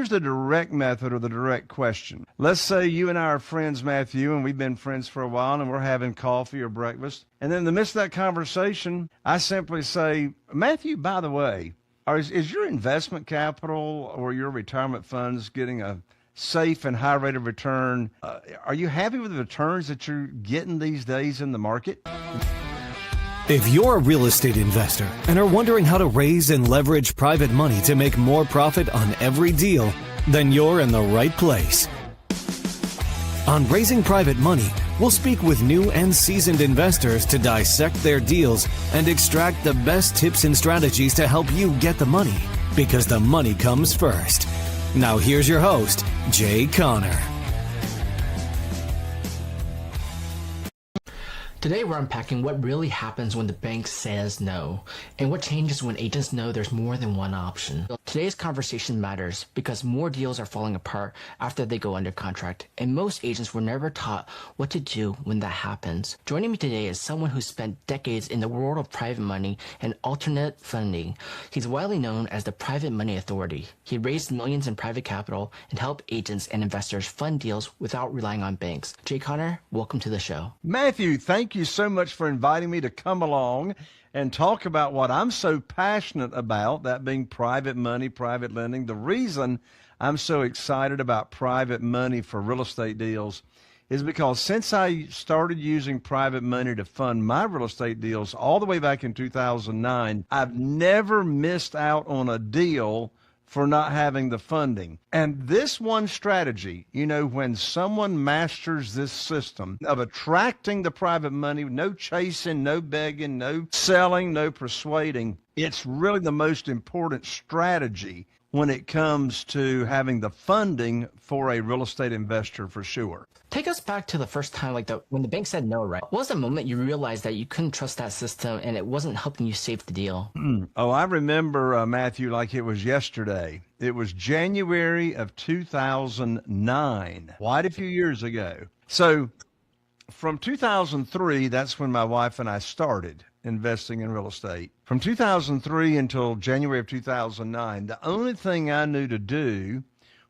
here's the direct method or the direct question. Let's say you and I are friends, Matthew, and we've been friends for a while, and we're having coffee or breakfast. And then in the midst of that conversation, I simply say, Matthew, by the way, is your investment capital or your retirement funds getting a safe and high rate of return? Are you happy with the returns that you're getting these days in the market? If you're a real estate investor and are wondering how to raise and leverage private money to make more profit on every deal, then you're in the right place. On Raising Private Money, we'll speak with new and seasoned investors to dissect their deals and extract the best tips and strategies to help you get the money, because the money comes first. Now here's your host, Jay Conner. Today we're unpacking what really happens when the bank says no, and what changes when agents know there's more than one option. Today's conversation matters because more deals are falling apart after they go under contract, and most agents were never taught what to do when that happens. Joining me today is someone who spent decades in the world of private money and alternate funding. He's widely known as the Private Money Authority. He raised millions in private capital and helped agents and investors fund deals without relying on banks. Jay Conner, welcome to the show. Matthew, thank you so much for inviting me to come along and talk about what I'm so passionate about, that being private money, private lending. The reason I'm so excited about private money for real estate deals is because since I started using private money to fund my real estate deals all the way back in 2009, I've never missed out on a deal for not having the funding. And this one strategy, when someone masters this system of attracting the private money, no chasing, no begging, no selling, no persuading, it's really the most important strategy when it comes to having the funding for a real estate investor, for sure. Take us back to the first time, when the bank said no, right? What was the moment you realized that you couldn't trust that system and it wasn't helping you save the deal? Oh, I remember, Matthew, like it was yesterday. It was January of 2009, quite a few years ago. So from 2003, that's when my wife and I started investing in real estate. From 2003 until January of 2009, the only thing I knew to do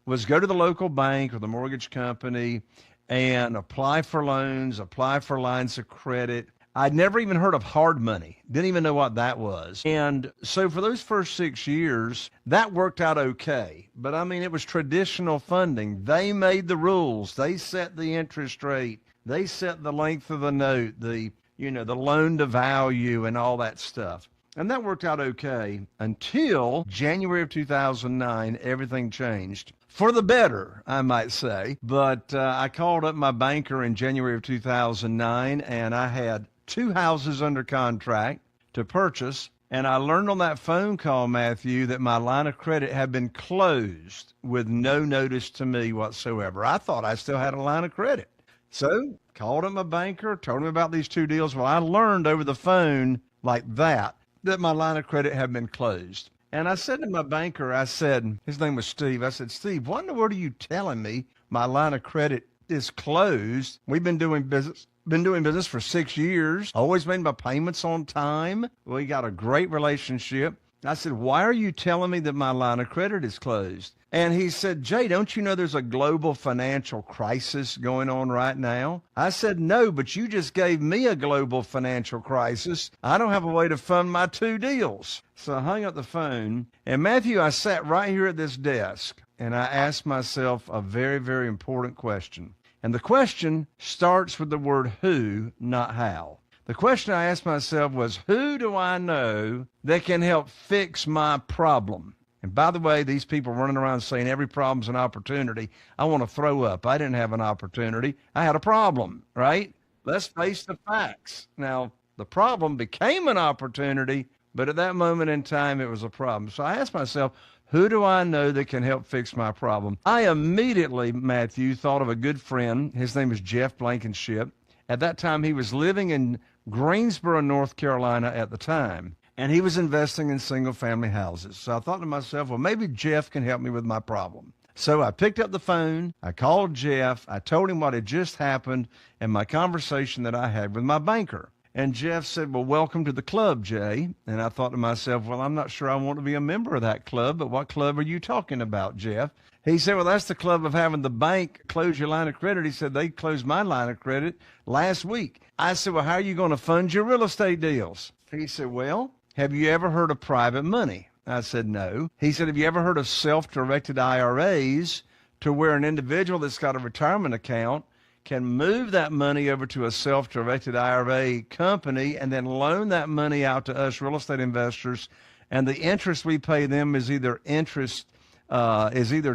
was go to the local bank or the mortgage company and apply for loans, apply for lines of credit. I'd never even heard of hard money, didn't even know what that was. And so for those first 6 years, that worked out okay. But I mean, it was traditional funding. They made the rules. They set the interest rate. They set the length of the note, the loan to value and all that stuff. And that worked out okay until January of 2009, everything changed. For the better, I might say. But I called up my banker in January of 2009, and I had 2 houses under contract to purchase. And I learned on that phone call, Matthew, that my line of credit had been closed with no notice to me whatsoever. I thought I still had a line of credit. So called up my banker, told him about these 2 deals. Well, I learned over the phone like that my line of credit had been closed. And I said to my banker, I said, his name was Steve. I said, Steve, what in the world are you telling me my line of credit is closed? We've been doing business for 6 years, always made my payments on time. We got a great relationship. I said, why are you telling me that my line of credit is closed? And he said, Jay, don't you know there's a global financial crisis going on right now? I said, no, but you just gave me a global financial crisis. I don't have a way to fund my 2 deals. So I hung up the phone. And Matthew, I sat right here at this desk and I asked myself a very, very important question. And the question starts with the word who, not how. The question I asked myself was, who do I know that can help fix my problem? And by the way, these people running around saying every problem's an opportunity, I want to throw up. I didn't have an opportunity. I had a problem, right? Let's face the facts. Now, the problem became an opportunity, but at that moment in time, it was a problem. So I asked myself, who do I know that can help fix my problem? I immediately, Matthew, thought of a good friend. His name is Jeff Blankenship. At that time, he was living in Greensboro, North Carolina at the time. And he was investing in single-family houses. So I thought to myself, well, maybe Jeff can help me with my problem. So I picked up the phone, I called Jeff, I told him what had just happened and my conversation that I had with my banker. And Jeff said, well, welcome to the club, Jay. And I thought to myself, well, I'm not sure I want to be a member of that club, but what club are you talking about, Jeff? He said, well, that's the club of having the bank close your line of credit. He said, they closed my line of credit last week. I said, well, how are you going to fund your real estate deals? He said, well, have you ever heard of private money? I said, no. He said, have you ever heard of self-directed IRAs, to where an individual that's got a retirement account can move that money over to a self-directed IRA company and then loan that money out to us real estate investors, and the interest we pay them is either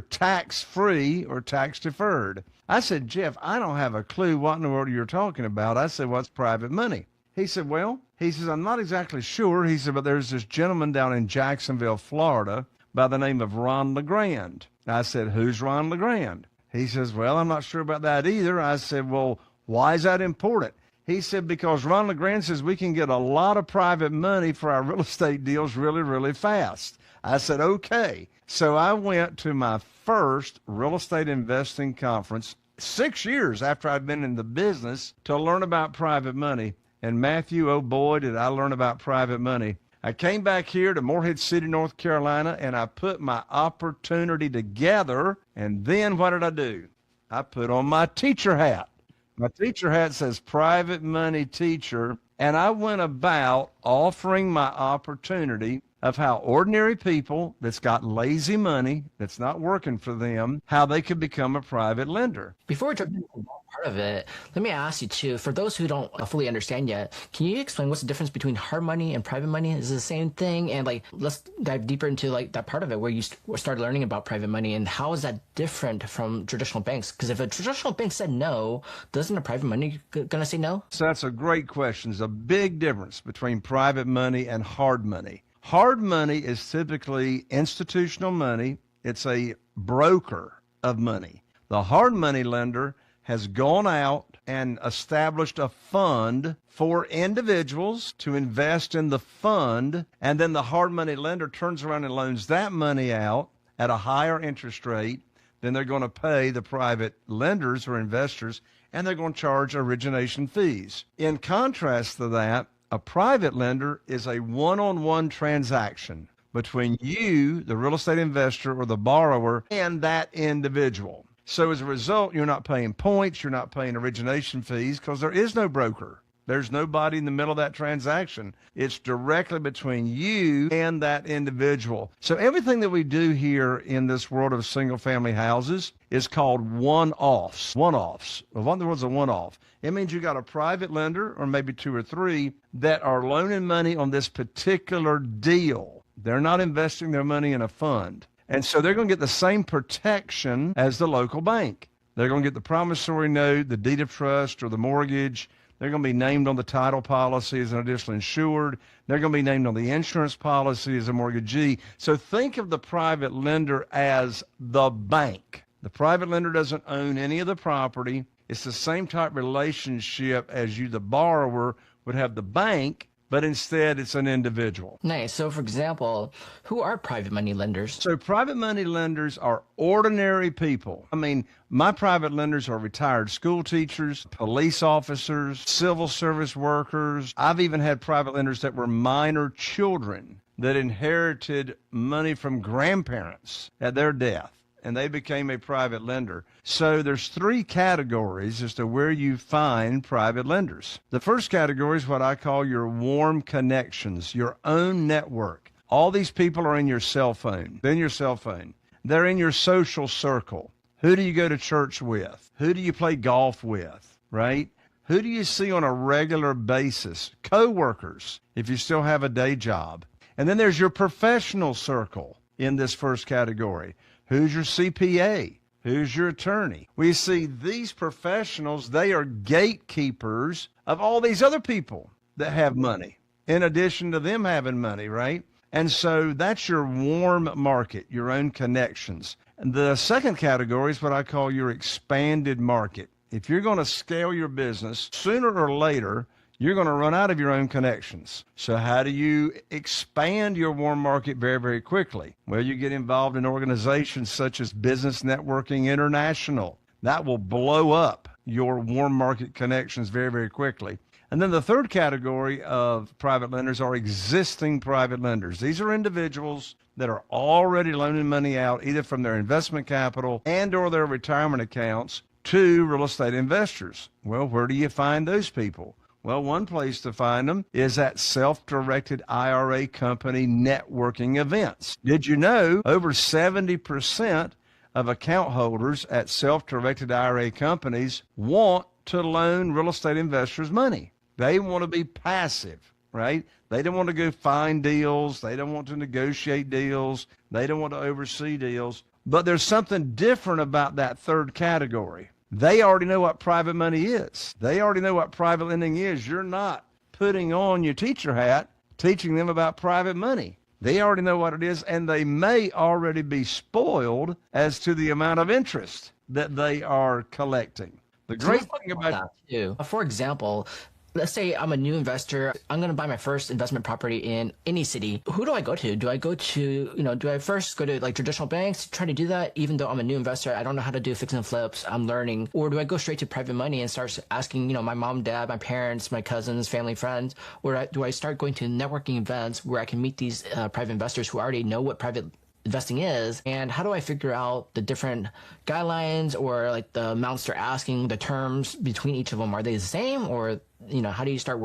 tax-free or tax-deferred. I said, Jeff, I don't have a clue what in the world you're talking about. I said, what's private money? He said, well, he says, I'm not exactly sure. He said, but there's this gentleman down in Jacksonville, Florida, by the name of Ron LeGrand. I said, who's Ron LeGrand? He says, well, I'm not sure about that either. I said, well, why is that important? He said, because Ron LeGrand says we can get a lot of private money for our real estate deals really, really fast. I said, okay. So I went to my first real estate investing conference 6 years after I'd been in the business to learn about private money. And Matthew, oh boy, did I learn about private money. I came back here to Morehead City, North Carolina, and I put my opportunity together. And then what did I do? I put on my teacher hat. My teacher hat says private money teacher. And I went about offering my opportunity of how ordinary people that's got lazy money, that's not working for them, how they could become a private lender. Before we jump into that part of it, let me ask you too, for those who don't fully understand yet, can you explain what's the difference between hard money and private money? Is it the same thing? And let's dive deeper into that part of it where you start learning about private money, and how is that different from traditional banks? Because if a traditional bank said no, doesn't a private money gonna say no? So that's a great question. There's a big difference between private money and hard money. Hard money is typically institutional money. It's a broker of money. The hard money lender has gone out and established a fund for individuals to invest in the fund, and then the hard money lender turns around and loans that money out at a higher interest rate than they're going to pay the private lenders or investors, and they're going to charge origination fees. In contrast to that, a private lender is a one-on-one transaction between you, the real estate investor or the borrower, and that individual. So as a result, you're not paying points, you're not paying origination fees, because there is no broker. There's nobody in the middle of that transaction. It's directly between you and that individual. So everything that we do here in this world of single-family houses is called one-offs. One-offs. Well, what in the world's a one-off? It means you got a private lender, or maybe two or three, that are loaning money on this particular deal. They're not investing their money in a fund. And so they're going to get the same protection as the local bank. They're going to get the promissory note, the deed of trust, or the mortgage. They're going to be named on the title policy as an additional insured. They're going to be named on the insurance policy as a mortgagee. So think of the private lender as the bank. The private lender doesn't own any of the property. It's the same type relationship as you, the borrower, would have the bank, but instead it's an individual. Nice. So, for example, who are private money lenders? So private money lenders are ordinary people. I mean, my private lenders are retired school teachers, police officers, civil service workers. I've even had private lenders that were minor children that inherited money from grandparents at their death, and they became a private lender. So there's three categories as to where you find private lenders. The first category is what I call your warm connections, your own network. All these people are in your cell phone. They're in your cell phone. They're in your social circle. Who do you go to church with? Who do you play golf with, right? Who do you see on a regular basis? Co-workers, if you still have a day job. And then there's your professional circle in this first category. Who's your CPA? Who's your attorney? We see these professionals, they are gatekeepers of all these other people that have money, in addition to them having money, right? And so that's your warm market, your own connections. And the second category is what I call your expanded market. If you're going to scale your business, sooner or later, you're going to run out of your own connections. So how do you expand your warm market very, very quickly? Well, you get involved in organizations such as Business Networking International. That will blow up your warm market connections very, very quickly. And then the third category of private lenders are existing private lenders. These are individuals that are already loaning money out either from their investment capital and or their retirement accounts to real estate investors. Well, where do you find those people? Well, one place to find them is at self-directed IRA company networking events. Did you know over 70% of account holders at self-directed IRA companies want to loan real estate investors money? They want to be passive, right? They don't want to go find deals. They don't want to negotiate deals. They don't want to oversee deals. But there's something different about that third category. They already know what private money is. They already know what private lending is. You're not putting on your teacher hat, teaching them about private money. They already know what it is, and they may already be spoiled as to the amount of interest that they are collecting. The great thing about that too. For example, let's say I'm a new investor. I'm going to buy my first investment property in any city. Who do I go to? Do I go to, do I first go to like traditional banks to try to do that? Even though I'm a new investor, I don't know how to do fix and flips. I'm learning. Or do I go straight to private money and start asking, my mom, dad, my parents, my cousins, family, friends? Or do I start going to networking events where I can meet these private investors who already know what private investing is, and how do I figure out the different guidelines or like the amounts they're asking, the terms between each of them? Are they the same, or how do you start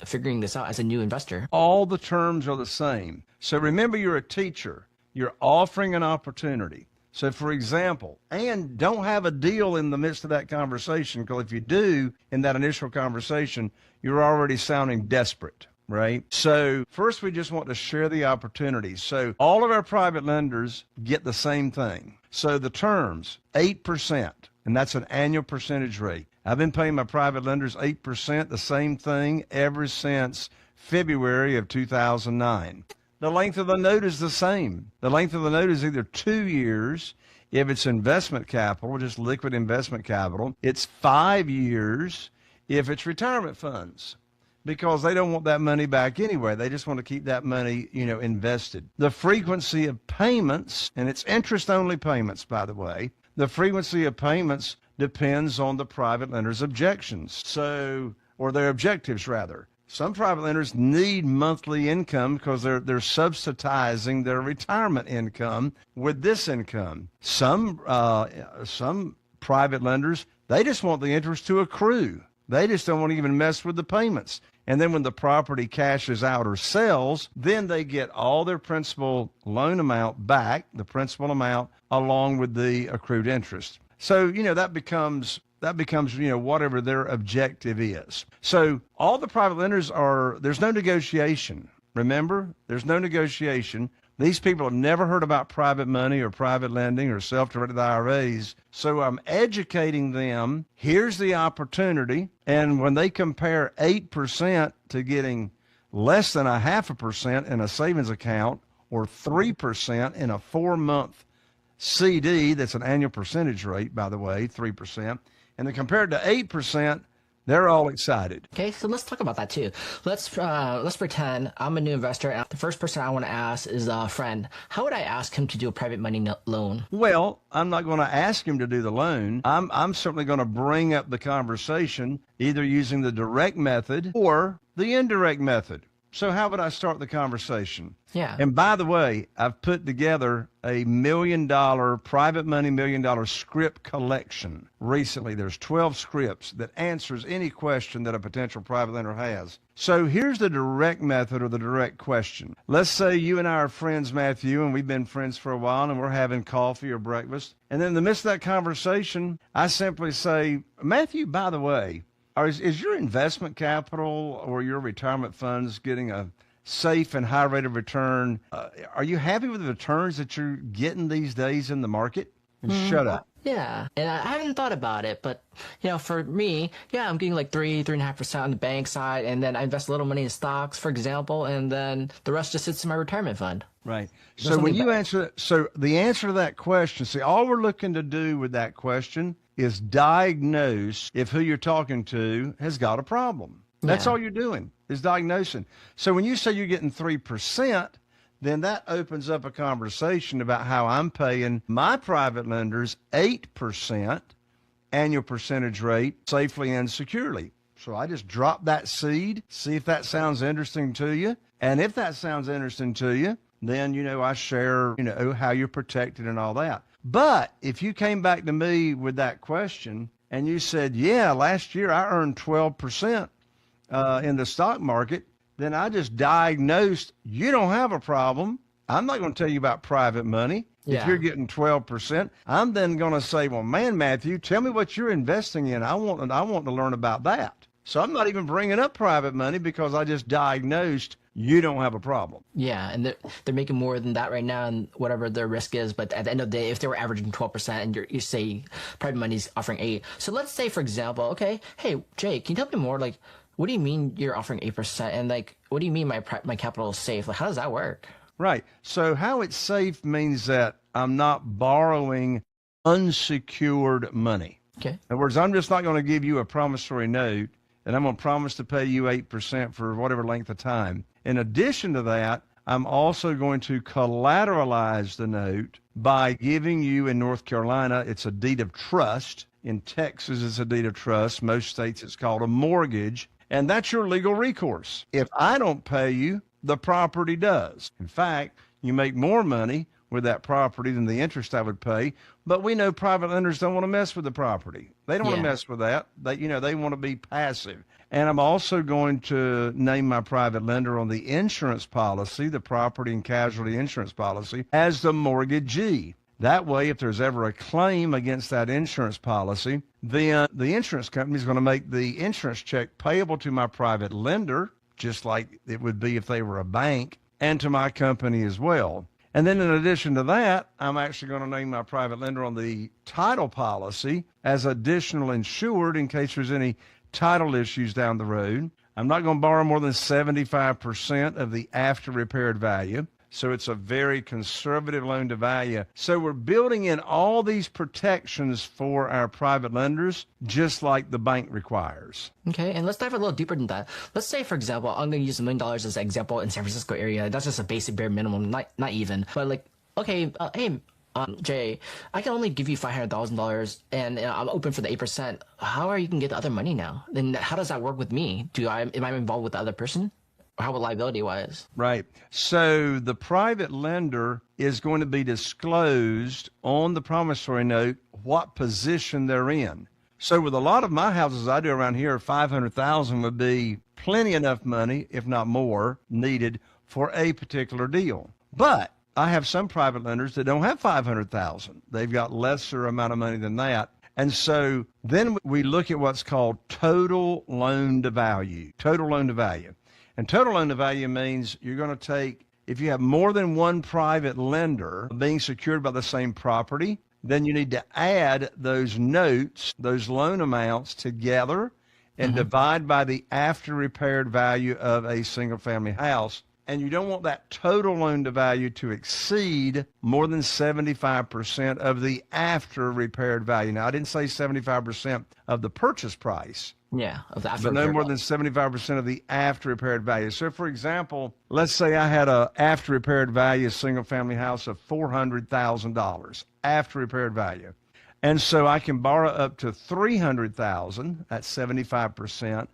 figuring this out as a new investor? All the terms are the same. So remember, you're a teacher. You're offering an opportunity. So for example, and don't have a deal in the midst of that conversation, because if you do in that initial conversation, you're already sounding desperate. Right? So first, we just want to share the opportunities. So all of our private lenders get the same thing. So the terms, 8%, and that's an annual percentage rate. I've been paying my private lenders 8%, the same thing, ever since February of 2009. The length of the note is the same. The length of the note is either 2 years. If it's investment capital, just liquid investment capital, it's 5 years if it's retirement funds, because they don't want that money back anyway. They just want to keep that money, invested. The frequency of payments, and it's interest-only payments, by the way, the frequency of payments depends on the private lender's objections. Or their objectives, rather. Some private lenders need monthly income because they're subsidizing their retirement income with this income. Some private lenders, they just want the interest to accrue. They just don't want to even mess with the payments. And then when the property cashes out or sells, then they get all their principal loan amount back, the principal amount, along with the accrued interest. So, that becomes whatever their objective is. So all the private lenders there's no negotiation. Remember, there's no negotiation. These people have never heard about private money or private lending or self-directed IRAs. So I'm educating them. Here's the opportunity. And when they compare 8% to getting less than 0.5% in a savings account, or 3% in a 4-month CD, that's an annual percentage rate, by the way, 3%, and then compared to 8%, they're all excited. Okay, so let's talk about that too. Let's pretend I'm a new investor, and the first person I want to ask is a friend. How would I ask him to do a private money loan? Well, I'm not going to ask him to do the loan. I'm certainly going to bring up the conversation, either using the direct method or the indirect method. So how would I start the conversation? Yeah. And by the way, I've put together a $1 million private money $1 million script collection recently. There's 12 scripts that answers any question that a potential private lender has. So here's the direct method or the direct question. Let's say you and I are friends, Matthew, and we've been friends for a while, and we're having coffee or breakfast. And then in the midst of that conversation, I simply say, Matthew, by the way, is your investment capital or your retirement funds getting a safe and high rate of return? Are you happy with the returns that you're getting these days in the market? And shut up. Yeah, and I haven't thought about it, but for me, I'm getting like 3.5% on the bank side, and then I invest a little money in stocks, for example, and then the rest just sits in my retirement fund. Right. So when you answer, the answer to that question, see, all we're looking to do with that question is diagnose if who you're talking to has got a problem. That's all you're doing, is diagnosing. So when you say you're getting 3%, then that opens up a conversation about how I'm paying my private lenders 8% annual percentage rate safely and securely. So I just drop that seed, see if that sounds interesting to you. And if that sounds interesting to you, then, I share, how you're protected and all that. But if you came back to me with that question and you said, yeah, last year I earned 12% in the stock market, then I just diagnosed you don't have a problem. I'm not going to tell you about private money. Yeah. If you're getting 12%, I'm then going to say, well, man, Matthew, tell me what you're investing in. I want to learn about that. So I'm not even bringing up private money because I just diagnosed you don't have a problem. Yeah, and they're making more than that right now, and whatever their risk is. But at the end of the day, if they were averaging 12% and you say private money's offering 8%, so let's say, for example, okay, hey Jay, can you tell me more? Like, what do you mean you're offering 8%? And like, what do you mean my capital is safe? Like, how does that work? Right. So how it's safe means that I'm not borrowing unsecured money. Okay. In other words, I'm just not going to give you a promissory note and I'm going to promise to pay you 8% for whatever length of time. In addition to that, I'm also going to collateralize the note by giving you, in North Carolina, it's a deed of trust. In Texas, it's a deed of trust. Most states, it's called a mortgage. And that's your legal recourse. If I don't pay you, the property does. In fact, you make more money with that property than the interest I would pay. But we know private lenders don't want to mess with the property. They don't want to mess with that. They want to be passive. And I'm also going to name my private lender on the insurance policy, the property and casualty insurance policy, as the mortgagee. That way, if there's ever a claim against that insurance policy, then the insurance company is going to make the insurance check payable to my private lender, just like it would be if they were a bank, and to my company as well. And then in addition to that, I'm actually going to name my private lender on the title policy as additional insured in case there's any title issues down the road. I'm not going to borrow more than 75% of the after repaired value. So it's a very conservative loan to value. So we're building in all these protections for our private lenders, just like the bank requires. Okay, and let's dive a little deeper than that. Let's say, for example, I'm going to use $1 million as an example in San Francisco area. That's just a basic bare minimum, not even. But like, okay, hey, Jay, I can only give you $500,000 and I'm open for the 8%. How are you going to get the other money now? Then how does that work with me? Am I involved with the other person? How about liability-wise? Right. So the private lender is going to be disclosed on the promissory note what position they're in. So with a lot of my houses I do around here, $500,000 would be plenty enough money, if not more, needed for a particular deal. But I have some private lenders that don't have $500,000. They've got lesser amount of money than that. And so then we look at what's called total loan to value. Total loan to value. And total loan to value means you're going to take, if you have more than one private lender being secured by the same property, then you need to add those notes, those loan amounts together and divide by the after repaired value of a single family house. And you don't want that total loan to value to exceed more than 75% of the after repaired value. Now, I didn't say 75% of the purchase price. Yeah, of the after But no repaired more value. than 75% of the after repaired value. So, for example, let's say I had a after repaired value single family house of $400,000 after repaired value. And so I can borrow up to $300,000, that's 75%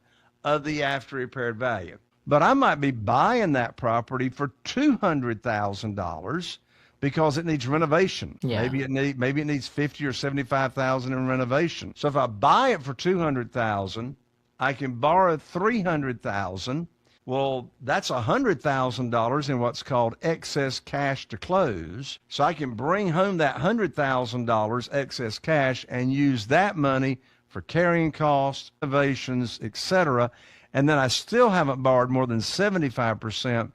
of the after repaired value. But I might be buying that property for $200,000 because it needs renovation. Yeah. Maybe it needs $50,000 or $75,000 in renovation. So if I buy it for $200,000, I can borrow $300,000. Well, that's $100,000 in what's called excess cash to close. So I can bring home that $100,000 excess cash and use that money for carrying costs, renovations, etc. And then I still haven't borrowed more than 75%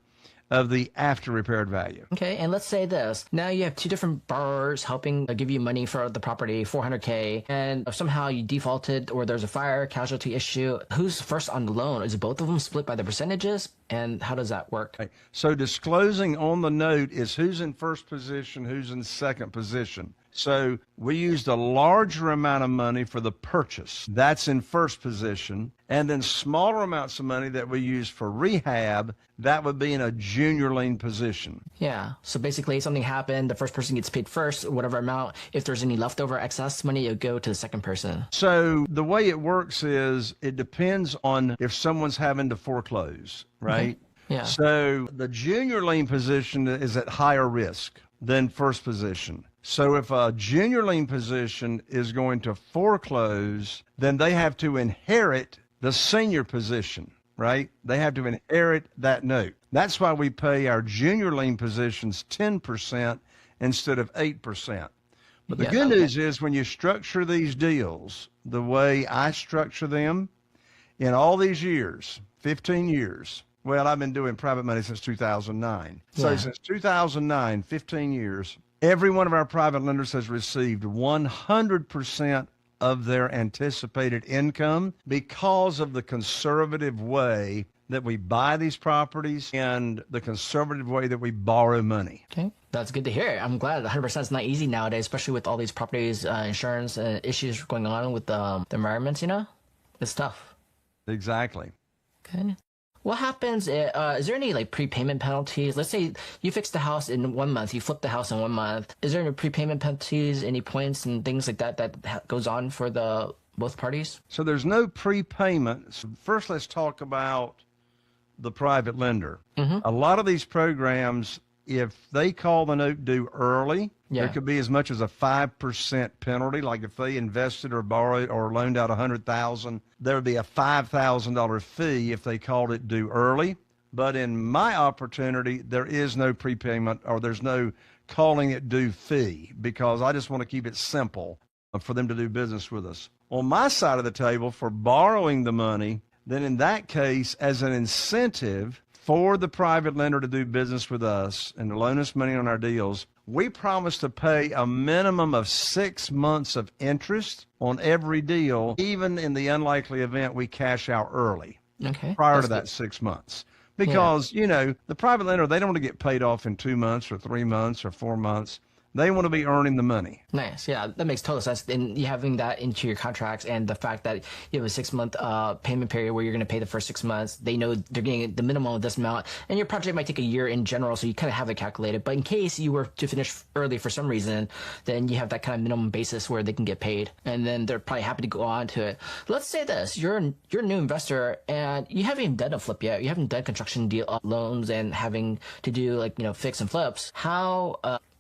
of the after repaired value. Okay, and let's say this. Now you have two different borrowers helping give you money for the property, $400K, and if somehow you defaulted or there's a fire casualty issue, who's first on the loan? Is both of them split by the percentages? And how does that work? Okay. So disclosing on the note is who's in first position, who's in second position. So we used a larger amount of money for the purchase. That's in first position. And then smaller amounts of money that we use for rehab, that would be in a junior lien position. Yeah. So basically, something happened, the first person gets paid first, whatever amount. If there's any leftover excess money, it'll go to the second person. So the way it works is it depends on if someone's having to foreclose, right? Okay. Yeah. So the junior lien position is at higher risk than first position. So if a junior lien position is going to foreclose, then they have to inherit the senior position, right? They have to inherit that note. That's why we pay our junior lien positions 10% instead of 8%. But the good news is when you structure these deals the way I structure them, in all these years, 15 years, well, I've been doing private money since 2009. So since 2009, 15 years, every one of our private lenders has received 100% of their anticipated income because of the conservative way that we buy these properties and the conservative way that we borrow money. Okay. That's good to hear. I'm glad 100% is not easy nowadays, especially with all these properties, insurance issues going on with the environments, It's tough. Exactly. Okay. What happens, is there any prepayment penalties? Let's say you fix the house in 1 month, you flip the house in 1 month. Is there any prepayment penalties, any points and things like that goes on for both parties? So there's no prepayment. So first, let's talk about the private lender. A lot of these programs, if they call the note due early, there could be as much as a 5% penalty. Like if they invested or borrowed or loaned out $100,000, there would be a $5,000 fee if they called it due early. But in my opportunity, there is no prepayment or there's no calling it due fee because I just want to keep it simple for them to do business with us. On my side of the table, for borrowing the money, then in that case, as an incentive for the private lender to do business with us and to loan us money on our deals, we promise to pay a minimum of 6 months of interest on every deal, even in the unlikely event we cash out early prior to that 6 months. Because, the private lender, they don't want to get paid off in 2 months or 3 months or 4 months. They want to be earning the money. Nice. Yeah, that makes total sense. And you having that into your contracts and the fact that you have a 6 month payment period where you're going to pay the first 6 months, they know they're getting the minimum of this amount. And your project might take a year in general, so you kind of have it calculated. But in case you were to finish early for some reason, then you have that kind of minimum basis where they can get paid. And then they're probably happy to go on to it. Let's say this, you're a new investor and you haven't even done a flip yet. You haven't done construction deal loans and having to do fix and flips.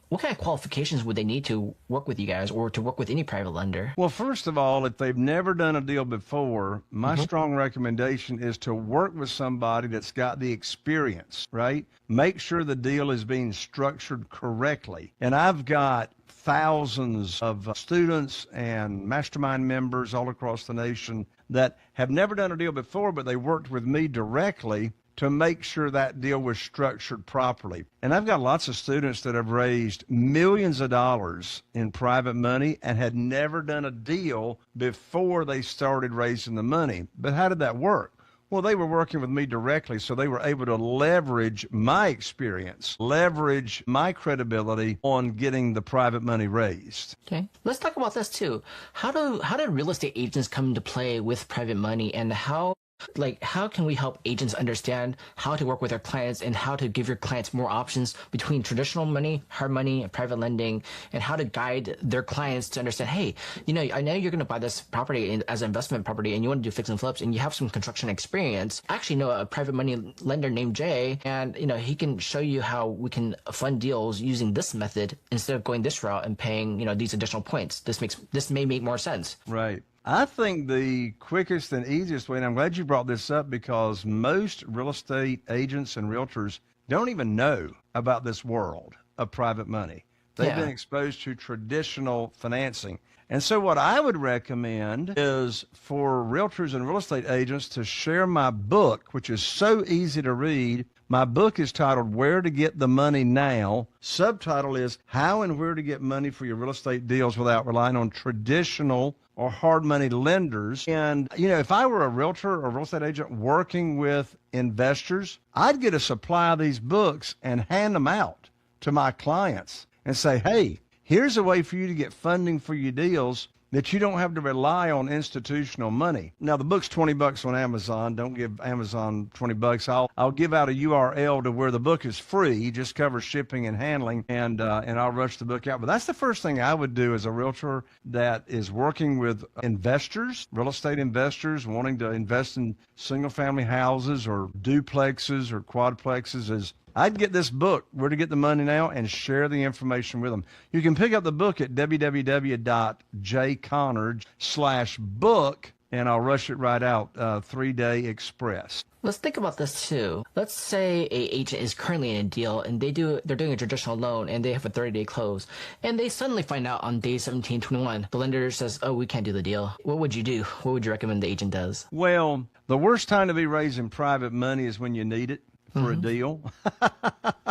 What kind of qualifications would they need to work with you guys or to work with any private lender? Well, first of all, if they've never done a deal before, my strong recommendation is to work with somebody that's got the experience, right? Make sure the deal is being structured correctly. And I've got thousands of students and mastermind members all across the nation that have never done a deal before, but they worked with me directly to make sure that deal was structured properly. And I've got lots of students that have raised millions of dollars in private money and had never done a deal before they started raising the money. But how did that work? Well, they were working with me directly, so they were able to leverage my experience, leverage my credibility on getting the private money raised. Okay. Let's talk about this too. How do real estate agents come into play with private money, and how can we help agents understand how to work with their clients and how to give your clients more options between traditional money, hard money, and private lending, and how to guide their clients to understand, hey, I know you're going to buy this property as an investment property and you want to do fix and flips and you have some construction experience. I actually know a private money lender named Jay, and he can show you how we can fund deals using this method instead of going this route and paying these additional points. This may make more sense. Right. I think the quickest and easiest way, and I'm glad you brought this up because most real estate agents and realtors don't even know about this world of private money. They've been exposed to traditional financing. And so what I would recommend is for realtors and real estate agents to share my book, which is so easy to read. My book is titled Where to Get the Money Now. Subtitle is How and Where to Get Money for Your Real Estate Deals Without Relying on Traditional or Hard Money Lenders. And, if I were a realtor or real estate agent working with investors, I'd get a supply of these books and hand them out to my clients and say, hey, here's a way for you to get funding for your deals that you don't have to rely on institutional money. Now, the book's $20 on Amazon. Don't give Amazon $20. I'll give out a URL to where the book is free. Just covers shipping and handling, and I'll rush the book out. But that's the first thing I would do as a realtor that is working with investors, real estate investors wanting to invest in single-family houses or duplexes or quadplexes is I'd get this book, Where to Get the Money Now, and share the information with them. You can pick up the book at www.jconnard/book, and I'll rush it right out, 3-day express. Let's think about this too. Let's say a agent is currently in a deal and they're doing a traditional loan and they have a 30-day close, and they suddenly find out on day 17, 21, the lender says, "Oh, we can't do the deal." What would you do? What would you recommend the agent does? Well, the worst time to be raising private money is when you need it for a deal.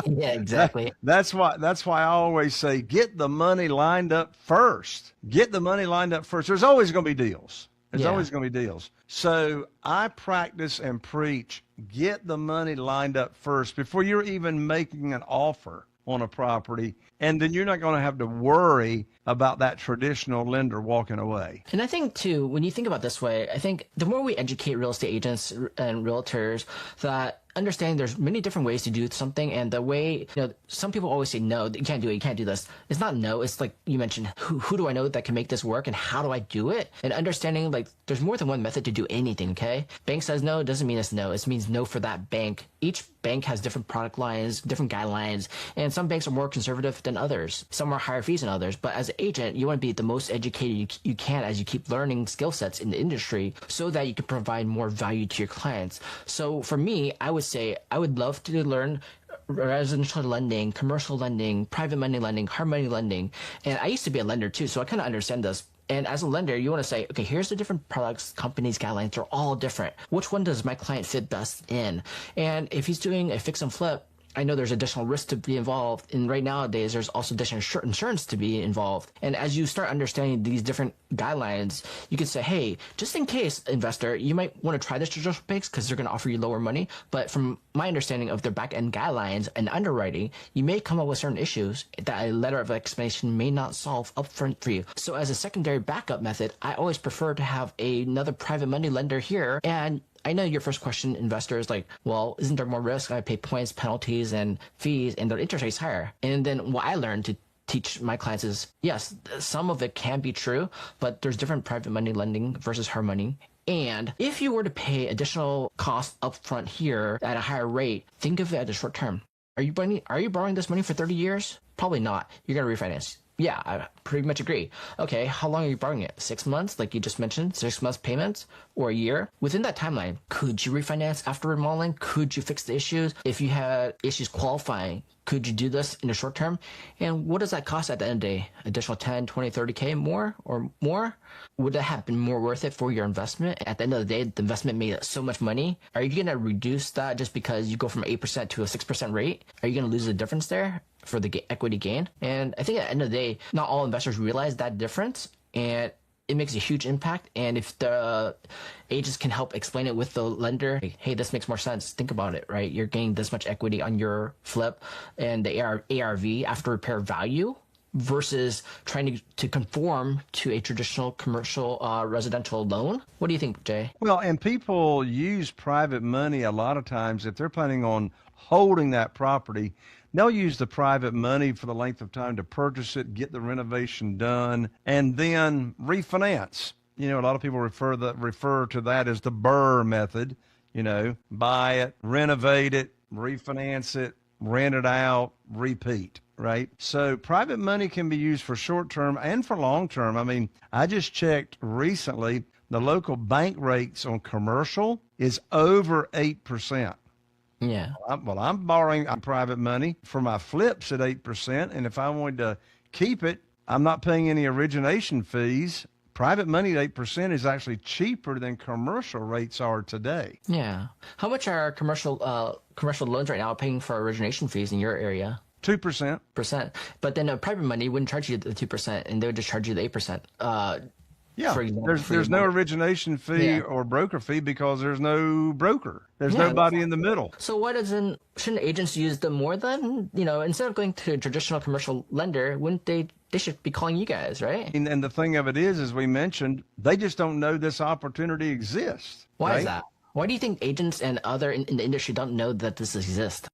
Yeah, exactly. That's why I always say get the money lined up first. Get the money lined up first. There's always going to be deals. There's always going to be deals. So I practice and preach, get the money lined up first before you're even making an offer on a property, and then you're not going to have to worry about that traditional lender walking away. And I think too, when you think about it this way, I think the more we educate real estate agents and realtors that understanding there's many different ways to do something, and the way, some people always say, no, you can't do it, you can't do this. It's not no, it's like you mentioned, who do I know that can make this work and how do I do it? And understanding like there's more than one method to do anything, okay? Bank says no, doesn't mean it's no, it means no for that bank. Each bank has different product lines, different guidelines, and some banks are more conservative than others. Some are higher fees than others, but as an agent, you want to be the most educated you can as you keep learning skill sets in the industry so that you can provide more value to your clients. So for me, I would say I would love to learn residential lending, commercial lending, private money lending, hard money lending. And I used to be a lender too, so I kind of understand this. And as a lender, you want to say, okay, here's the different products, companies, guidelines, they're all different. Which one does my client fit best in? And if he's doing a fix and flip, I know there's additional risk to be involved, and right nowadays there's also additional insurance to be involved. And as you start understanding these different guidelines, you can say, hey, just in case, investor, you might want to try this traditional banks because they're going to offer you lower money. But from my understanding of their back-end guidelines and underwriting, you may come up with certain issues that a letter of explanation may not solve upfront for you. So as a secondary backup method, I always prefer to have another private money lender here. And I know your first question, investor, is like, well, isn't there more risk? I pay points, penalties, and fees, and the interest rate's higher. And then what I learned to teach my clients is, yes, some of it can be true, but there's different private money lending versus hard money. And if you were to pay additional costs upfront here at a higher rate, think of it as a short term. Are you borrowing this money for 30 years? Probably not. You're going to refinance. Yeah, I pretty much agree. Okay, how long are you borrowing it? 6 months, like you just mentioned, 6 months payments, or a year? Within that timeline, could you refinance after remodeling? Could you fix the issues? If you had issues qualifying, could you do this in the short term? And what does that cost at the end of the day? Additional 10, 20, 30K more or more? Would that have been more worth it for your investment? At the end of the day, the investment made so much money. Are you going to reduce that just because you go from 8% to a 6% rate? Are you going to lose the difference there for the equity gain? And I think at the end of the day, not all investors realize that difference, and it makes a huge impact. And if the agents can help explain it with the lender, hey, this makes more sense. Think about it, right? You're getting this much equity on your flip and the ARV after repair value versus trying to conform to a traditional commercial residential loan. What do you think, Jay? Well, and people use private money a lot of times if they're planning on holding that property. They'll use the private money for the length of time to purchase it, get the renovation done, and then refinance. A lot of people refer to that as the BRRRR method. Buy it, renovate it, refinance it, rent it out, repeat, right? So private money can be used for short-term and for long-term. I mean, I just checked recently, the local bank rates on commercial is over 8%. Yeah. Well, I'm borrowing private money for my flips at 8%. And if I wanted to keep it, I'm not paying any origination fees. Private money at 8% is actually cheaper than commercial rates are today. Yeah. How much are commercial loans right now paying for origination fees in your area? 2%. But then private money wouldn't charge you the 2%, and they would just charge you the 8%. Yeah, there's no origination fee or broker fee because there's no broker. There's nobody in the middle. So shouldn't agents use them more then? Instead of going to a traditional commercial lender, wouldn't they they should be calling you guys, right? And the thing of it is, as we mentioned, they just don't know this opportunity exists. Why right? is that? Why do you think agents and other in the industry don't know that this exists?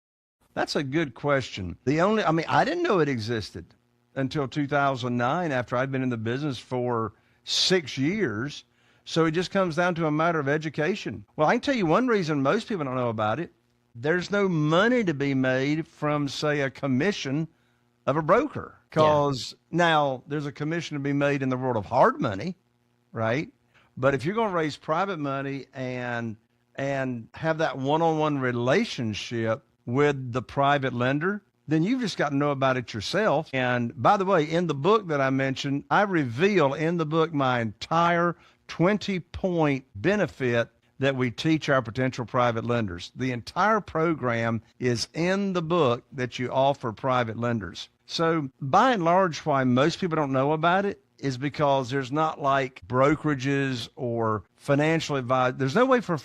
That's a good question. I didn't know it existed until 2009 after I'd been in the business for 6 years. So it just comes down to a matter of education. Well, I can tell you one reason most people don't know about it. There's no money to be made from, say, a commission of a broker. Because now there's a commission to be made in the world of hard money, right? But if you're going to raise private money and have that one-on-one relationship with the private lender, then you've just got to know about it yourself. And by the way, in the book that I mentioned, I reveal in the book my entire 20-point benefit that we teach our potential private lenders. The entire program is in the book that you offer private lenders. So by and large, why most people don't know about it is because there's not like brokerages or financial advice. There's no way for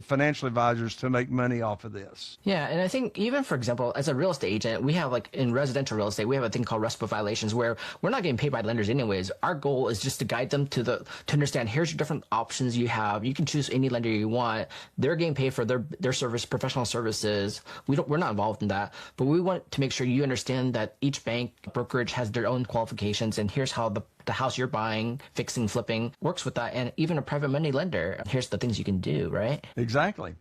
financial advisors to make money off of this. Yeah, and I think even, for example, as a real estate agent, we have like in residential real estate, we have a thing called RESPA violations where we're not getting paid by lenders anyways. Our goal is just to guide them to understand, here's your different options you have. You can choose any lender you want. They're getting paid for their service, professional services. We're not involved in that, but we want to make sure you understand that each bank brokerage has their own qualifications, and here's how the house you're buying, fixing, flipping works with that. And even a private money lender, here's the things you can do, right? Exactly.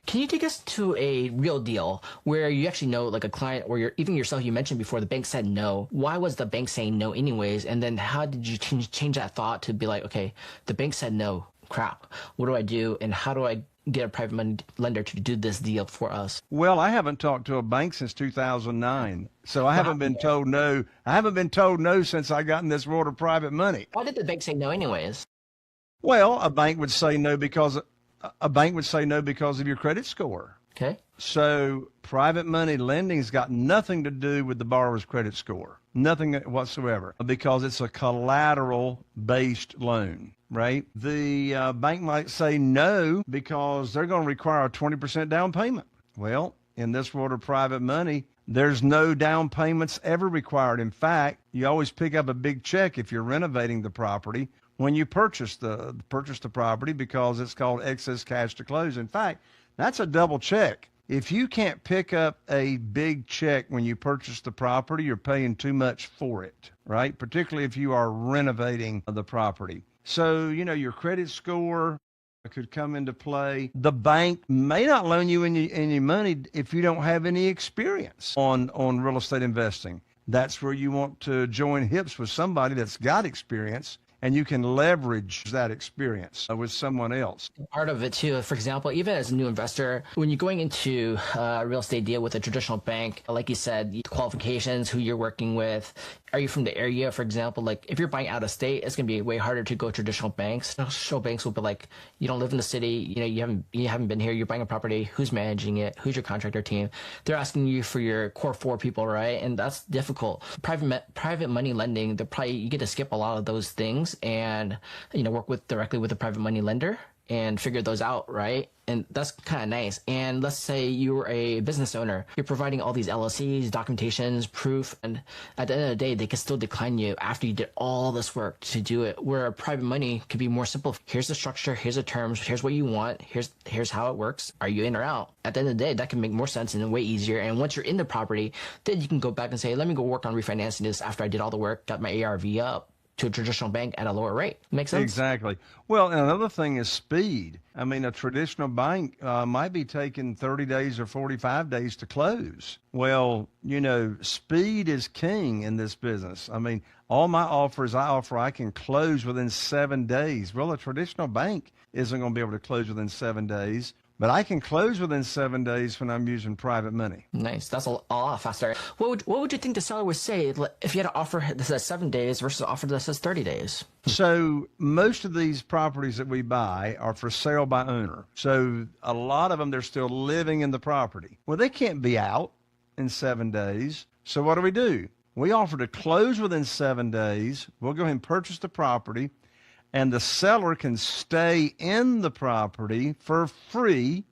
Can you take us to a real deal where you actually know, like a client or even yourself, you mentioned before the bank said no. Why was the bank saying no anyways? And then how did you change that thought to be like, okay, the bank said no, crap, what do I do? And how do I get a private money lender to do this deal for us? Well, I haven't talked to a bank since 2009. So I haven't been told no. I haven't been told no since I got in this world of private money. Why did the bank say no anyways? Well, a bank would say no because of your credit score. Okay. So private money lending's got nothing to do with the borrower's credit score, nothing whatsoever, because it's a collateral-based loan, right? The bank might say no because they're going to require a 20% down payment. Well, in this world of private money, there's no down payments ever required. In fact, you always pick up a big check if you're renovating the property when you purchase the property, because it's called excess cash to close. In fact, that's a double check. If you can't pick up a big check when you purchase the property, you're paying too much for it, right? Particularly if you are renovating the property. So, your credit score could come into play. The bank may not loan you any money if you don't have any experience on real estate investing. That's where you want to join hips with somebody that's got experience, and you can leverage that experience with someone else. Part of it too, for example, even as a new investor, when you're going into a real estate deal with a traditional bank, like you said, the qualifications, who you're working with, are you from the area, for example? Like if you're buying out of state, it's going to be way harder to go traditional banks. Traditional banks will be like, you don't live in the city, you haven't been here, you're buying a property, who's managing it, who's your contractor team? They're asking you for your core 4 people, right? And that's difficult. Private money lending, you get to skip a lot of those things and work directly with a private money lender and figure those out, right? And that's kind of nice. And let's say you're a business owner, you're providing all these LLCs, documentations, proof, and at the end of the day, they can still decline you after you did all this work to do it. Where a private money could be more simple. Here's the structure, here's the terms, here's what you want, here's how it works. Are you in or out? At the end of the day, that can make more sense and way easier. And once you're in the property, then you can go back and say, let me go work on refinancing this after I did all the work, got my ARV up to a traditional bank at a lower rate. Makes sense? Exactly. Well, and another thing is speed. I mean, a traditional bank might be taking 30 days or 45 days to close. Well, speed is king in this business. I mean, all my offers I can close within 7 days. Well, a traditional bank isn't going to be able to close within 7 days. But I can close within 7 days when I'm using private money. Nice. That's a lot faster. What would you think the seller would say if you had an offer that says 7 days versus an offer that says 30 days? So most of these properties that we buy are for sale by owner. So a lot of them, they're still living in the property. Well, they can't be out in 7 days. So what do? We offer to close within 7 days. We'll go ahead and purchase the property, and the seller can stay in the property for free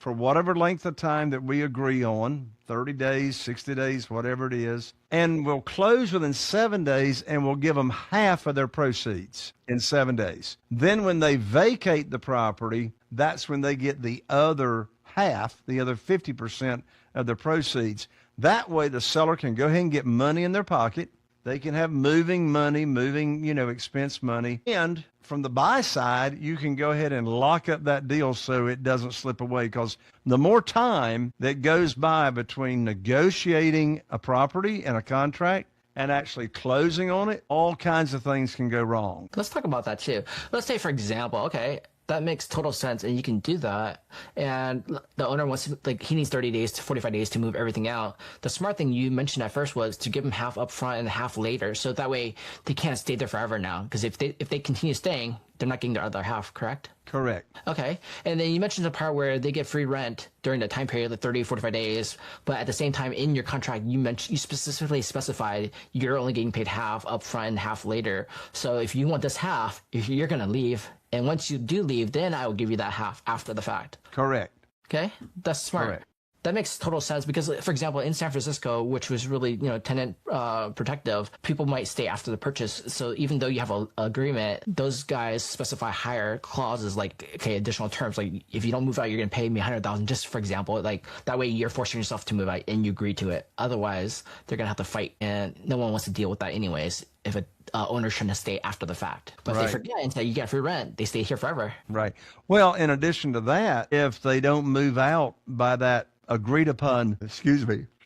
for whatever length of time that we agree on, 30 days, 60 days, whatever it is, and we'll close within 7 days, and we'll give them half of their proceeds in 7 days. Then when they vacate the property, that's when they get the other half, the other 50% of the proceeds. That way the seller can go ahead and get money in their pocket. They can have moving money, expense money. And from the buy side, you can go ahead and lock up that deal so it doesn't slip away, because the more time that goes by between negotiating a property and a contract and actually closing on it, all kinds of things can go wrong. Let's talk about that too. Let's say, for example, okay, that makes total sense, and you can do that. And the owner wants to, like, he needs 30 days to 45 days to move everything out. The smart thing you mentioned at first was to give them half up front and half later, so that way they can't stay there forever now. Because if they continue staying, they're not getting their other half, correct? Correct. Okay. And then you mentioned the part where they get free rent during the time period, like 30, 45 days. But at the same time, in your contract, you specifically specified you're only getting paid half up front and half later. So if you want this half, if you're going to leave, and once you do leave, then I will give you that half after the fact. Correct. Okay? That's smart. Correct. That makes total sense because, for example, in San Francisco, which was really, tenant protective, people might stay after the purchase. So even though you have an agreement, those guys specify higher clauses like, okay, additional terms. Like, if you don't move out, you're going to pay me $100,000, just for example. Like, that way you're forcing yourself to move out and you agree to it. Otherwise, they're going to have to fight, and no one wants to deal with that anyways if a owner shouldn't stay after the fact. But if they forget and say you get free rent, they stay here forever. Right. Well, in addition to that, if they don't move out by that agreed upon,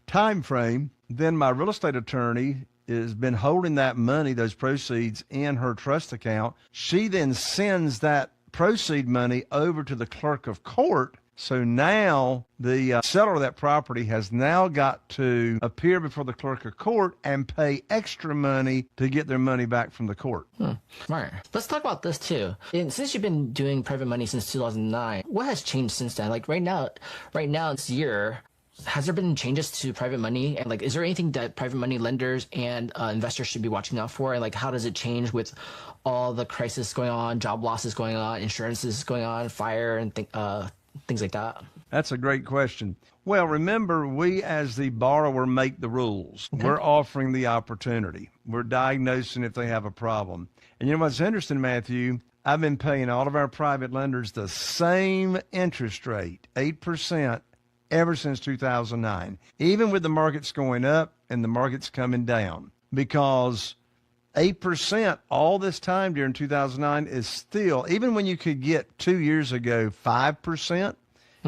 time frame, then my real estate attorney has been holding that money, those proceeds, in her trust account. She then sends that proceed money over to the clerk of court. So now the seller of that property has now got to appear before the clerk of court and pay extra money to get their money back from the court. Smart. Let's talk about this too. And since you've been doing private money since 2009, what has changed since then? Like right now this year, has there been changes to private money? And like, is there anything that private money lenders and investors should be watching out for? And like, how does it change with all the crisis going on, job losses going on, insurances going on, fire, and things like that? That's a great question. Well, remember, we as the borrower make the rules. Okay. We're offering the opportunity. We're diagnosing if they have a problem. And you know what's interesting, Matthew? I've been paying all of our private lenders the same interest rate, 8%, ever since 2009, even with the markets going up and the markets coming down, because 8% all this time during 2009 is still, even when you could get 2 years ago 5%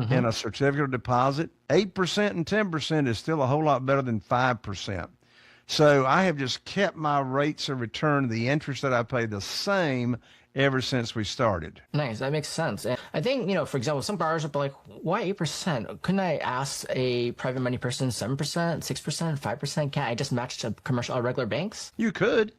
in a certificate of deposit, 8% and 10% is still a whole lot better than 5%. So I have just kept my rates of return, the interest that I pay, the same ever since we started. Nice. That makes sense. And I think, for example, some borrowers will be like, why 8%? Couldn't I ask a private money person 7%, 6%, 5%? Can't I just match to commercial regular banks? You could.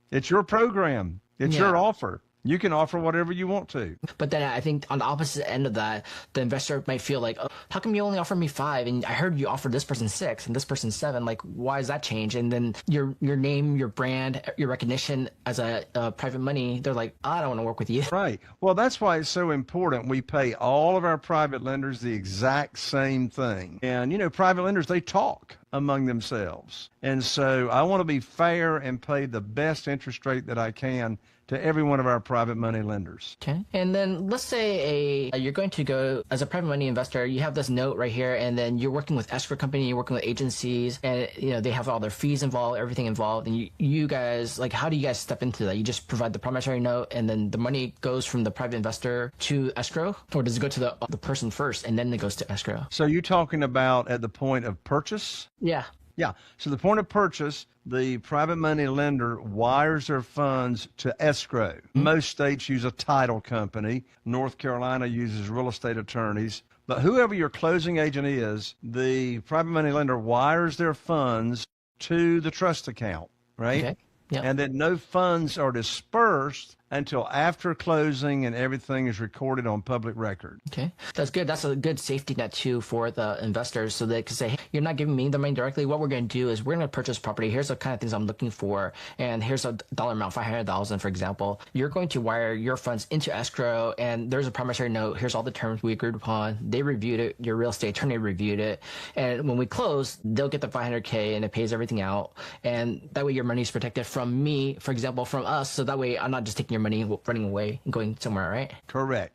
It's your program. It's your offer. You can offer whatever you want to. But then I think on the opposite end of that, the investor might feel like, oh, how come you only offer me 5? And I heard you offered this person 6 and this person 7. Like, why is that change? And then your name, your brand, your recognition as a private money, they're like, I don't want to work with you. Right. Well, that's why it's so important. We pay all of our private lenders the exact same thing. And, private lenders, they talk among themselves. And so I want to be fair and pay the best interest rate that I can to every one of our private money lenders. Okay. And then let's say you're going to go as a private money investor, you have this note right here, and then you're working with escrow company, you're working with agencies, and they have all their fees involved, everything involved. And you guys, like, how do you guys step into that? You just provide the promissory note and then the money goes from the private investor to escrow, or does it go to the person first and then it goes to escrow? So you're talking about at the point of purchase? Yeah. Yeah. So the point of purchase, the private money lender wires their funds to escrow. Most states use a title company. North Carolina uses real estate attorneys. But whoever your closing agent is, the private money lender wires their funds to the trust account, right? Okay. Yeah. And then no funds are dispersed until after closing and everything is recorded on public record. Okay, that's good. That's a good safety net too for the investors, so they can say, hey, you're not giving me the money directly. What we're going to do is we're going to purchase property. Here's the kind of things I'm looking for, and here's a dollar amount, 500,000, for example. You're going to wire your funds into escrow, and there's a promissory note. Here's all the terms we agreed upon. They reviewed it. Your real estate attorney reviewed it, and when we close, they'll get the 500K, and it pays everything out, and that way your money is protected from me, for example, from us. So that way I'm not just taking your money, running away and going somewhere, right? Correct.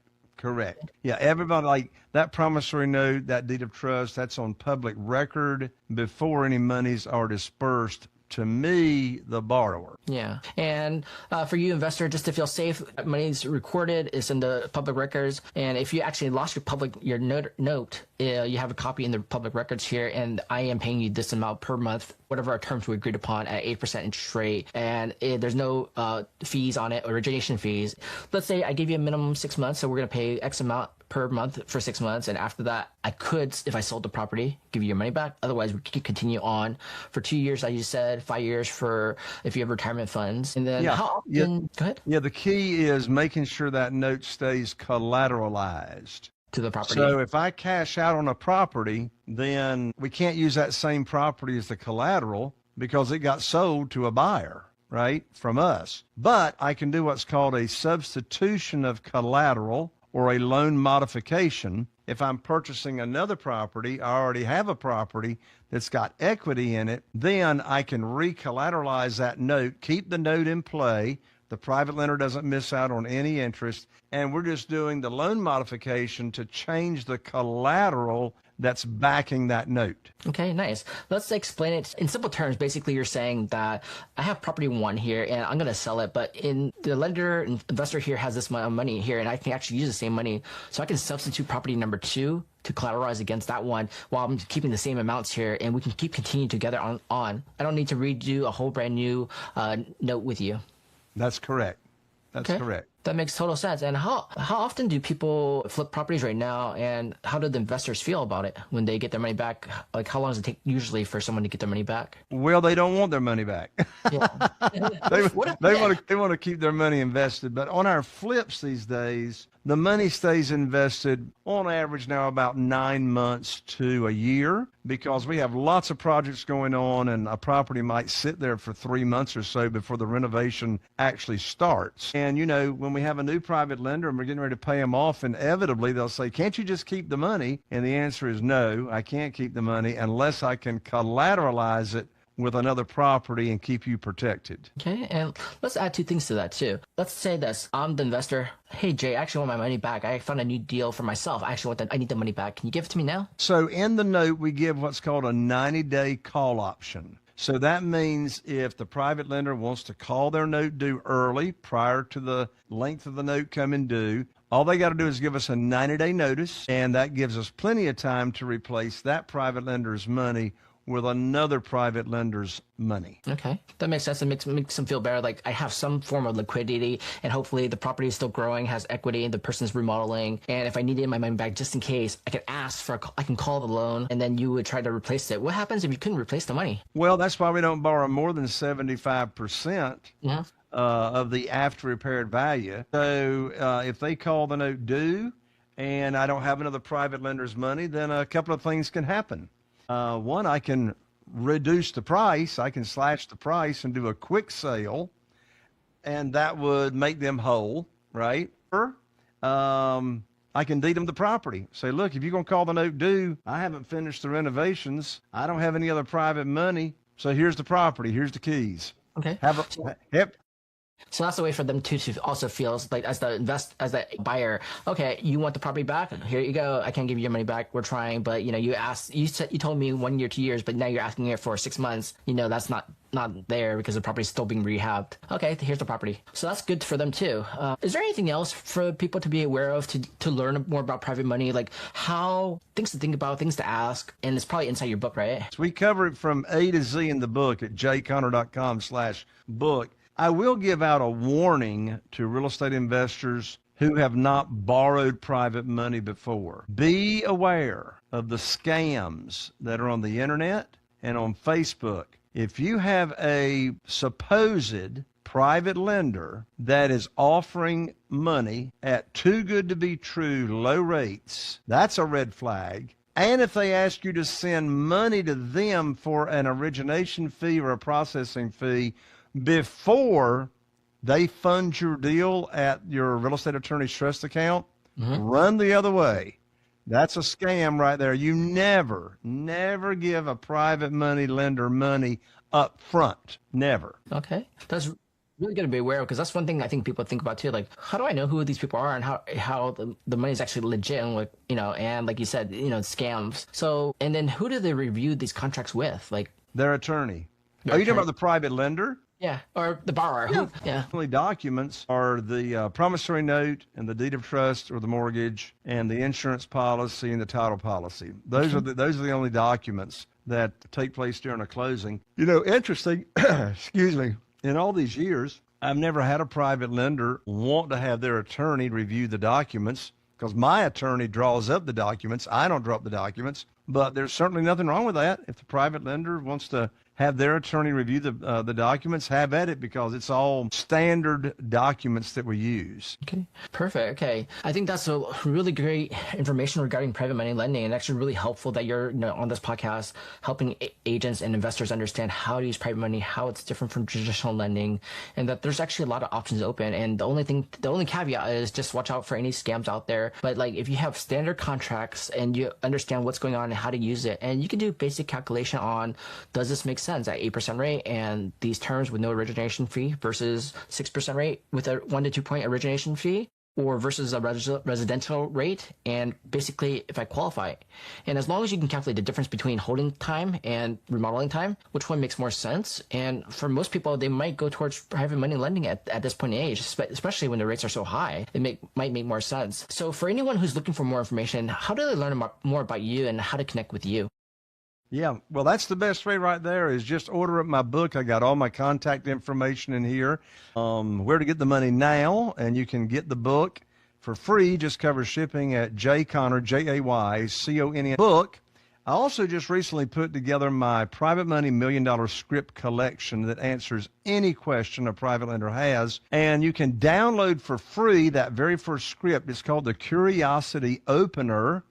Yeah, everybody, like that promissory note, that deed of trust, that's on public record before any monies are dispersed to me, the borrower. Yeah. And for you, investor, just to feel safe, money's recorded, it's in the public records. And if you actually lost your note, you have a copy in the public records here, and I am paying you this amount per month, whatever our terms we agreed upon at 8% interest rate. And there's no fees on it, origination fees. Let's say I gave you a minimum 6 months, so we're going to pay X amount per month for 6 months, and after that I could, if I sold the property, give you your money back. Otherwise we can continue on for 2 years, as you said, 5 years for if you have retirement funds. And then how often go ahead. The key is making sure that note stays collateralized To the property. So if I cash out on a property, then we can't use that same property as the collateral because it got sold to a buyer, right, from us. But I can do what's called a substitution of collateral or a loan modification. If I'm purchasing another property, I already have a property that's got equity in it, then I can recollateralize that note, keep the note in play. The private lender doesn't miss out on any interest, and we're just doing the loan modification to change the collateral that's backing that note. Okay, nice. Let's explain it in simple terms. Basically, you're saying that I have property 1 here and I'm going to sell it, but in the lender investor here has this money here, and I can actually use the same money. So I can substitute property number 2 to collateralize against that one while I'm keeping the same amounts here, and we can keep continuing together on. I don't need to redo a whole brand new note with you. That's correct. That's correct. That makes total sense. And how often do people flip properties right now, and how do the investors feel about it when they get their money back? Like, how long does it take usually for someone to get their money back? Well, they don't want their money back. Yeah. they want to keep their money invested. But on our flips these days, the money stays invested on average now about 9 months to a year, because we have lots of projects going on, and a property might sit there for 3 months or so before the renovation actually starts. And, you know, when we have a new private lender and we're getting ready to pay them off, inevitably they'll say, can't you just keep the money? And the answer is no, I can't keep the money unless I can collateralize it with another property and keep you protected. Okay, and let's add 2 things to that too. Let's say this, I'm the investor. Hey Jay, I actually want my money back. I found a new deal for myself. I need the money back. Can you give it to me now? So in the note, we give what's called a 90-day call option. So that means if the private lender wants to call their note due early, prior to the length of the note coming due, all they got to do is give us a 90-day notice, and that gives us plenty of time to replace that private lender's money with another private lender's money. Okay, that makes sense. It makes them feel better. Like, I have some form of liquidity, and hopefully the property is still growing, has equity, and the person's remodeling. And if I needed my money back just in case, I can call the loan, and then you would try to replace it. What happens if you couldn't replace the money? Well, that's why we don't borrow more than 75%. Of the after repaired value. So if they call the note due and I don't have another private lender's money, then a couple of things can happen. One, I can reduce the price. I can slash the price and do a quick sale, and that would make them whole, right? Or I can deed them the property. Say, look, if you're going to call the note due, I haven't finished the renovations. I don't have any other private money. So here's the property. Here's the keys. Okay. Yep. So that's a way for them to also feel like, as the buyer, okay, you want the property back? Here you go. I can't give you your money back. We're trying, but you told me 1 year, 2 years, but now you're asking it for 6 months. You know, that's not there because the property's still being rehabbed. Okay, here's the property. So that's good for them too. Is there anything else for people to be aware of to learn more about private money, like how things to think about, things to ask? And it's probably inside your book, right? So we cover it from A to Z in the book at jconner.com/book. I will give out a warning to real estate investors who have not borrowed private money before. Be aware of the scams that are on the internet and on Facebook. If you have a supposed private lender that is offering money at too good to be true low rates, that's a red flag. And if they ask you to send money to them for an origination fee or a processing fee before they fund your deal at your real estate attorney's trust account, run the other way. That's a scam right there. You never give a private money lender money up front. Never. Okay. That's really good to be aware of, because that's one thing I think people think about too. Like, how do I know who these people are and how the money is actually legit and like, and like you said, scams. So, and then who do they review these contracts with? Like their attorney. Are you talking about the private lender? Yeah, or the borrower. Yeah. Only documents are the promissory note and the deed of trust or the mortgage and the insurance policy and the title policy. Those are the only documents that take place during a closing. Interesting. Excuse me. In all these years, I've never had a private lender want to have their attorney review the documents because my attorney draws up the documents. I don't draw up the documents, but there's certainly nothing wrong with that. If the private lender wants to have their attorney review the documents, have at it, because it's all standard documents that we use. Okay, perfect. Okay, I think that's a really great information regarding private money lending, and actually really helpful that you're on this podcast helping agents and investors understand how to use private money, how it's different from traditional lending, and that there's actually a lot of options open. And the only caveat is just watch out for any scams out there. But like if you have standard contracts and you understand what's going on and how to use it, and you can do basic calculation on, does this make sense at 8% rate and these terms with no origination fee versus 6% rate with a 1 to 2 point origination fee, or versus a residential rate, and basically if I qualify. And as long as you can calculate the difference between holding time and remodeling time, which one makes more sense? And for most people, they might go towards private money lending at this point in age, especially when the rates are so high. It might make more sense. So for anyone who's looking for more information, how do they learn more about you and how to connect with you? Yeah, well, that's the best way right there, is just order up my book. I got all my contact information in here, where to get the money now, and you can get the book for free. Just cover shipping at Jayconner, Jayconn book. I also just recently put together my Private Money $1 Million Script collection that answers any question a private lender has, and you can download for free that very first script. It's called the Curiosity Opener.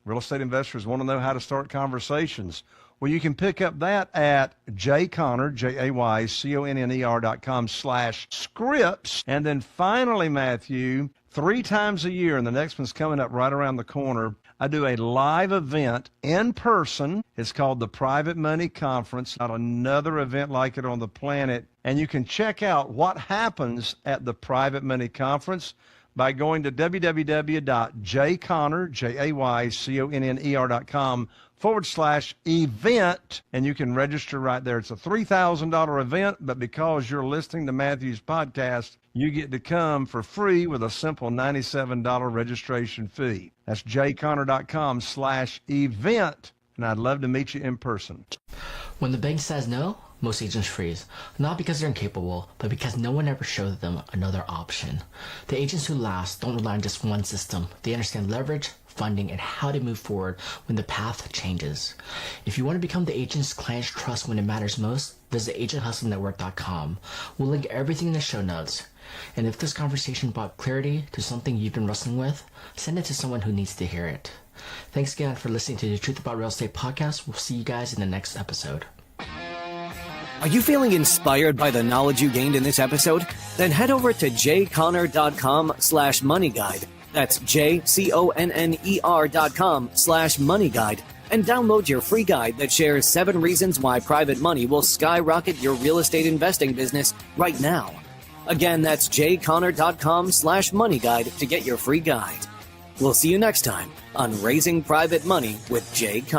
Real estate investors want to know how to start conversations. Well, you can pick up that at Jayconner, Jayconner.com/scripts. And then finally, Matthew, 3 times a year, and the next one's coming up right around the corner, I do a live event in person. It's called the Private Money Conference. Not another event like it on the planet. And you can check out what happens at the Private Money Conference by going to www.jayconner.com/event, and you can register right there. It's a $3,000 event, but because you're listening to Matthew's podcast, you get to come for free with a simple $97 registration fee. That's jayconner.com/event, and I'd love to meet you in person. When the bank says no, most agents freeze, not because they're incapable, but because no one ever showed them another option. The agents who last don't rely on just one system. They understand leverage, funding, and how to move forward when the path changes. If you want to become the agent's clients trust when it matters most, visit agenthustlenetwork.com. We'll link everything in the show notes. And if this conversation brought clarity to something you've been wrestling with, send it to someone who needs to hear it. Thanks again for listening to the Truth About Real Estate podcast. We'll see you guys in the next episode. Are you feeling inspired by the knowledge you gained in this episode? Then head over to jayconner.com/moneyguide. That's JCONNER.com/moneyguide and download your free guide that shares 7 reasons why private money will skyrocket your real estate investing business right now. Again, that's jayconner.com/moneyguide to get your free guide. We'll see you next time on Raising Private Money with Jay Conner.